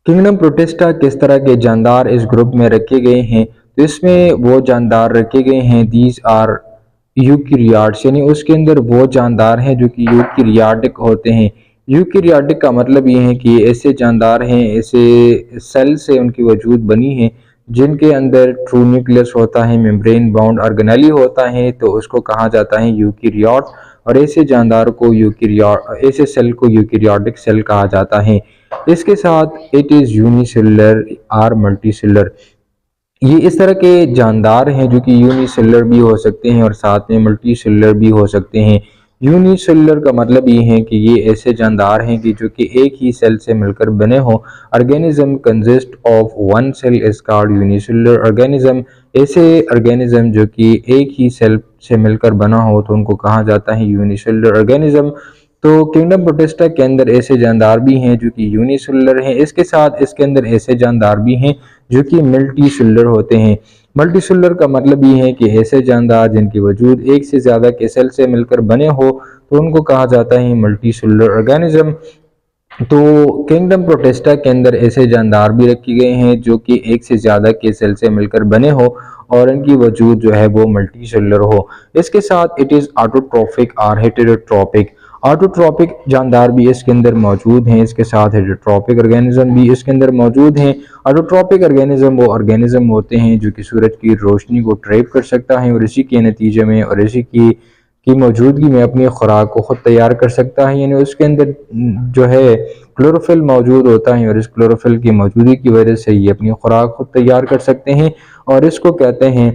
Kingdom protista किस तरह के जानदार इस ग्रुप में रखे गए हैं, तो इसमें वो जानदार रखे गए हैं दीज आर यूकैरियोट्स, यानी उसके अंदर वो जानदार हैं जो कि यूकैरियोटिक होते हैं। यूकैरियोटिक का मतलब ये है कि ऐसे जानदार हैं, ऐसे सेल से उनकी वजूद बनी है जिनके अंदर ट्रू न्यूक्लियस होता है, मेम्ब्रेन बाउंड ऑर्गेनेली होता है, तो उसको कहा जाता है यूकैरियोट। और ऐसे जानदार को ऐसे सेल को यूकैरियोटिक सेल कहा जाता है। इसके साथ it is unicellular or multicellular, ये इस तरह के जानदार हैं जो कि यूनिसेलुलर भी हो सकते हैं और साथ में मल्टीसेलुलर भी हो सकते हैं। यूनिसेलुलर का मतलब ये है कि ये ऐसे जानदार हैं कि जो कि एक ही सेल से मिलकर बने हों। Organism consist of one cell is called unicellular organism. ऐसे ऑर्गेनिज्म जो कि एक ही सेल से मिलकर बना हो तो उनको कहा जाता है यूनिसेलुलर ऑर्गेनिज्म। तो किंगडम प्रोटिस्टा के अंदर ऐसे जानदार भी हैं जो कि यूनिसेलुलर हैं, इसके साथ इसके अंदर ऐसे जानदार भी हैं जो कि मल्टीसेलुलर होते हैं। मल्टीसेलुलर का मतलब ये है कि ऐसे जानदार जिनकी वजूद एक से ज़्यादा के सेल से मिलकर बने हो तो उनको कहा जाता है मल्टीसेलुलर ऑर्गेनिज्म। तो किंगडम प्रोटिस्टा के अंदर ऐसे जानदार भी रखे गए हैं जो कि एक से ज़्यादा के सेल से मिलकर बने हो और इनकी वजूद जो है वो मल्टीसेलुलर हो। इसके साथ इट इज़ ऑटोट्रॉफिक और हेटेरोट्रॉपिक। ऑटोट्रॉपिक जानदार भी इसके अंदर मौजूद हैं, इसके साथ हेटेरोट्रॉपिक ऑर्गेनिज्म भी इसके अंदर मौजूद हैं। ऑटोट्रॉपिक ऑर्गेनिज्म वो ऑर्गेनिज्म होते हैं जो कि सूरज की रोशनी को ट्रैप कर सकता है और इसी के नतीजे में और इसी की मौजूदगी में अपनी खुराक को खुद तैयार कर सकता है, यानी उसके अंदर जो है क्लोरोफिल मौजूद होता है और इस क्लोरोफिल की मौजूदगी की वजह से ये अपनी खुराक खुद तैयार कर सकते हैं और इसको कहते हैं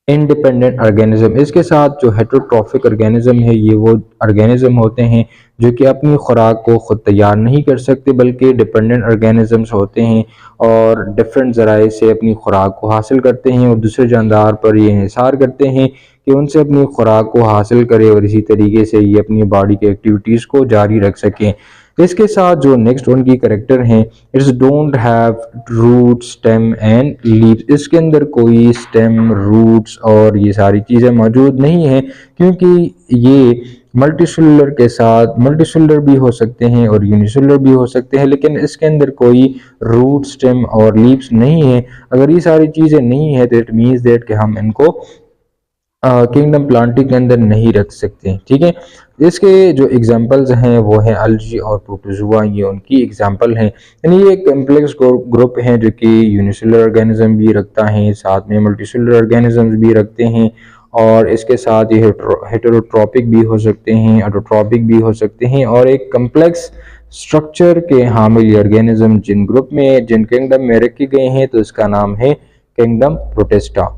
इंडिपेंडेंट ऑर्गेनिज्म। इसके साथ जो हेटेरोट्रॉफिक ऑर्गेनिज्म है ये वो ऑर्गेनिज्म होते हैं जो कि अपनी खुराक को खुद तैयार नहीं कर सकते बल्कि डिपेंडेंट ऑर्गेनिजम्स होते हैं और डिफरेंट ज़राए से अपनी खुराक को हासिल करते हैं और दूसरे जानदार पर ये इंहिसार करते हैं कि उनसे अपनी खुराक को हासिल करें और इसी तरीके से ये अपनी बॉडी की एक्टिविटीज़ को जारी रख सकें। इसके साथ जो नेक्स्ट उनकी करेक्टर हैं, its don't have root stem and leaves. इसके अंदर कोई स्टेम, रूट्स और ये सारी चीज़ें मौजूद नहीं हैं क्योंकि ये मल्टीसेलुलर के साथ मल्टीसेलुलर भी हो सकते हैं और यूनिसेलुलर भी हो सकते हैं, लेकिन इसके अंदर कोई रूट, स्टेम और लीव्स नहीं है। अगर ये सारी चीज़ें नहीं है तो इट मीन्स दैट कि हम इनको किंगडम प्लांटी के अंदर नहीं रख सकते। ठीक है, इसके जो एग्जांपल्स हैं वो हैं अल्गी और प्रोटोजुआ, ये उनकी एग्जांपल हैं। यानी ये एक कम्प्लेक्स ग्रुप है जो कि यूनिसेलुलर ऑर्गेनिज्म भी रखता है, साथ में मल्टीसेलुलर ऑर्गेनिजम्स भी रखते हैं और इसके साथ ये हेटेरोट्रॉपिक भी हो सकते हैं, ऑटोट्रॉपिक भी हो सकते हैं और एक कम्प्लेक्स स्ट्रक्चर के हामिल ऑर्गेनिज्म जिन ग्रुप में जिन किंगडम में रखे गए हैं तो इसका नाम है किंगडम प्रोटिस्टा।